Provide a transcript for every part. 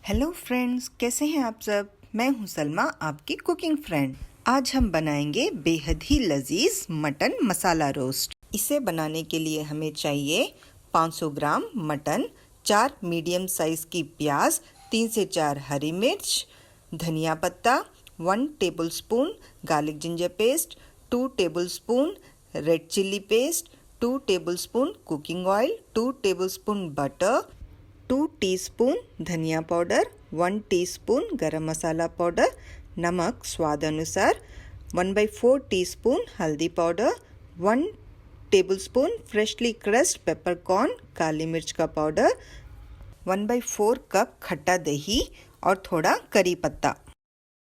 Hello friends, कैसे हैं आप सब। मैं हूं सलमा, आपकी कुकिंग फ्रेंड। आज हम बनाएंगे बेहद ही लजीज मटन मसाला रोस्ट। इसे बनाने के लिए हमें चाहिए 500 ग्राम मटन, 4 मीडियम साइज़ की प्याज, 3 से 4 हरी मिर्च, धनिया पत्ता, 1 tablespoon garlic ginger paste, 2 tablespoon red chilli paste, 2 tablespoon cooking oil, 2 tablespoon butter, 2 teaspoon धनिया powder, 1 teaspoon garam masala powder, नमक स्वाद अनुसार, 1/4 टीस्पून हल्दी powder, 1 tablespoon freshly crushed peppercorn काली मिर्च का पाउडर, 1/4 कप खट्टा दही और थोड़ा करी पत्ता।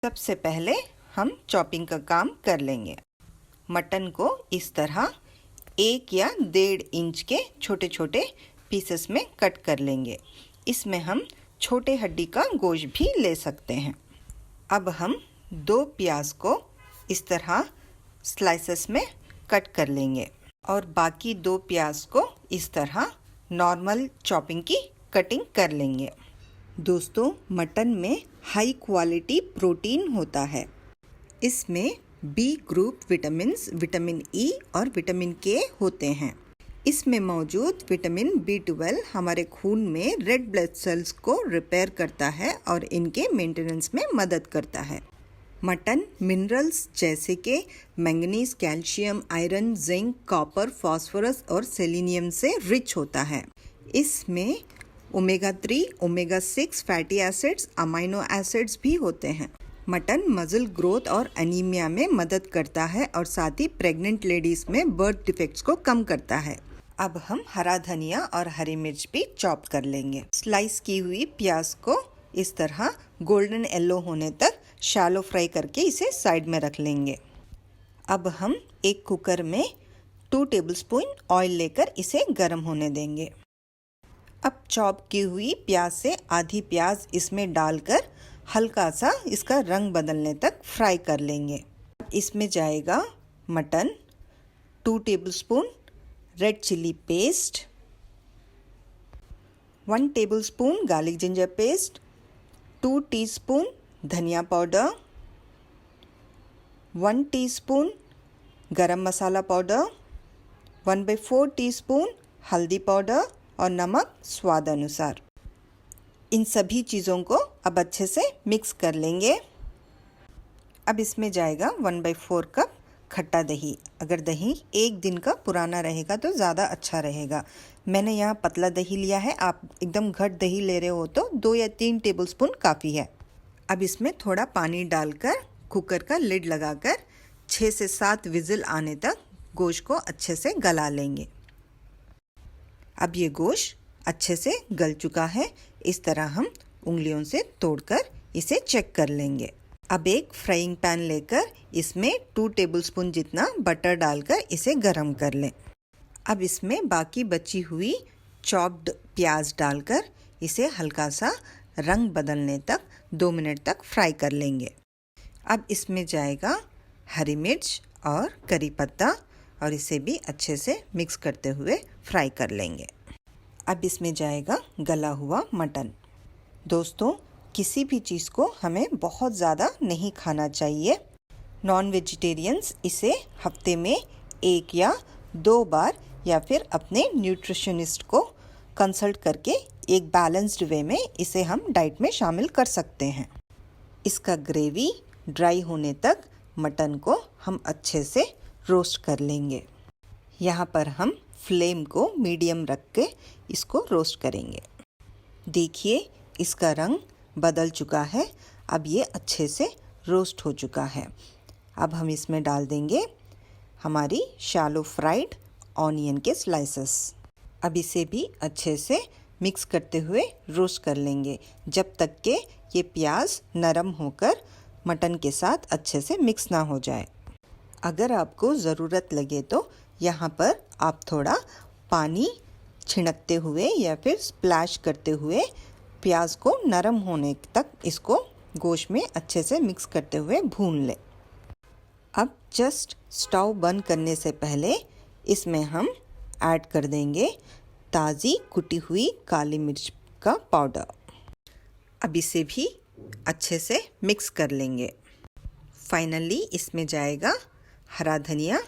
सबसे पहले हम चॉपिंग का काम कर लेंगे। मटन को इस तरह 1 या 1.5 इंच के छोटे छोटे पीसेस में कट कर लेंगे। इसमें हम छोटे हड्डी का गोश्त भी ले सकते हैं। अब हम 2 प्याज को इस तरह स्लाइसेस में कट कर लेंगे और बाकी 2 प्याज को इस तरह नॉर्मल चॉपिंग की कटिंग कर लेंगे। दोस्तों, मटन में हाई क्वालिटी प्रोटीन होता है। इसमें B group vitamins, vitamin E और विटामिन के होते हैं। इसमें मौजूद विटामिन B12 हमारे खून में रेड ब्लड सेल्स को रिपेयर करता है और इनके मेंटेनेंस में मदद करता है। मटन मिनरल्स जैसे कि manganese, calcium, iron, zinc, copper, phosphorus और सेलेनियम से रिच होता है। इसमें omega 3, omega 6 fatty acids, amino acids भी होते हैं। मटन मसल ग्रोथ और एनीमिया में मदद करता है और साथ ही प्रेग्नेंट लेडीज में बर्थ डिफेक्ट्स को कम करता है। अब हम हरा धनिया और हरी मिर्च भी चॉप कर लेंगे। स्लाइस की हुई प्याज को इस तरह गोल्डन येलो होने तक शैलो फ्राई करके इसे साइड में रख लेंगे। अब हम एक कुकर में 2 टेबलस्पून ऑयल लेकर इसे गर्म होने देंगे। अब चॉप की हुई प्याज से आधी प्याज इसमें डालकर हल्का सा इसका रंग बदलने तक फ्राई कर लेंगे। अब इसमें जाएगा mutton, 2 tablespoon red chilli paste, 1 tablespoon garlic ginger paste, 2 teaspoon धनिया powder, 1 teaspoon garam masala powder, 1/4 teaspoon हल्दी पाउडर और नमक स्वाद अनुसार। इन सभी चीज़ों को अब अच्छे से मिक्स कर लेंगे। अब इसमें जाएगा 1/4 कप खट्टा दही। अगर दही 1 दिन का पुराना रहेगा तो ज़्यादा अच्छा रहेगा। मैंने यहाँ पतला दही लिया है। आप एकदम घट दही ले रहे हो तो 2 या 3 टेबलस्पून काफ़ी है। अब इसमें थोड़ा पानी डालकर कुकर का लिड लगाकर 6 से 7 विजिल आने तक गोश्त को अच्छे से गला लेंगे। अब ये गोश्त अच्छे से गल चुका है। इस तरह हम उंगलियों से तोड़कर इसे चेक कर लेंगे। अब एक फ्राइंग पैन लेकर इसमें 2 टेबलस्पून जितना बटर डालकर इसे गरम कर लें। अब इसमें बाकी बची हुई चॉप्ड प्याज डालकर इसे हल्का सा रंग बदलने तक 2 मिनट तक फ्राई कर लेंगे। अब इसमें जाएगा हरी मिर्च और करी पत्ता और इसे भी अच्छे से मिक्स करते हुए फ्राई कर लेंगे। अब इसमें जाएगा गला हुआ मटन। दोस्तों, किसी भी चीज़ को हमें बहुत ज़्यादा नहीं खाना चाहिए। नॉन वेजिटेरियंस इसे हफ्ते में 1 या 2 बार या फिर अपने न्यूट्रिशनिस्ट को कंसल्ट करके एक बैलेंस्ड वे में इसे हम डाइट में शामिल कर सकते हैं। इसका ग्रेवी ड्राई होने तक मटन को हम अच्छे से रोस्ट कर लेंगे। यहाँ पर हम फ्लेम को मीडियम रख के इसको रोस्ट करेंगे। देखिए, इसका रंग बदल चुका है। अब ये अच्छे से रोस्ट हो चुका है। अब हम इसमें डाल देंगे हमारी शैलो फ्राइड ऑनियन के स्लाइसेस। अब इसे भी अच्छे से मिक्स करते हुए रोस्ट कर लेंगे जब तक कि ये प्याज नरम होकर मटन के साथ अच्छे से मिक्स ना हो जाए। अगर आपको ज़रूरत लगे तो यहाँ पर आप थोड़ा पानी छिड़कते हुए या फिर स्प्लैश करते हुए प्याज को नरम होने तक इसको गोश्त में अच्छे से मिक्स करते हुए भून लें। अब जस्ट स्टोव बंद करने से पहले इसमें हम ऐड कर देंगे ताज़ी कुटी हुई काली मिर्च का पाउडर। अब इसे भी अच्छे से मिक्स कर लेंगे। फाइनली इसमें जाएगा हरा धनिया।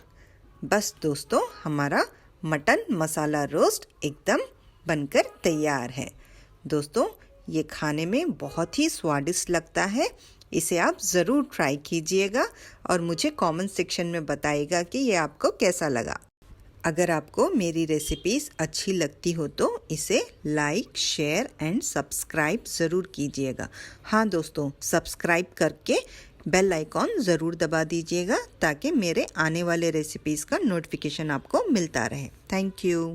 बस दोस्तों, हमारा मटन मसाला रोस्ट एकदम बनकर तैयार है। दोस्तों, ये खाने में बहुत ही स्वादिष्ट लगता है। इसे आप ज़रूर ट्राई कीजिएगा और मुझे कमेंट सेक्शन में बताइएगा कि ये आपको कैसा लगा। अगर आपको मेरी रेसिपीज़ अच्छी लगती हो तो इसे लाइक, शेयर एंड सब्सक्राइब ज़रूर कीजिएगा। हाँ दोस्तों, सब्सक्राइब करके बेल आइकॉन ज़रूर दबा दीजिएगा ताकि मेरे आने वाले रेसिपीज़ का नोटिफिकेशन आपको मिलता रहे। Thank you.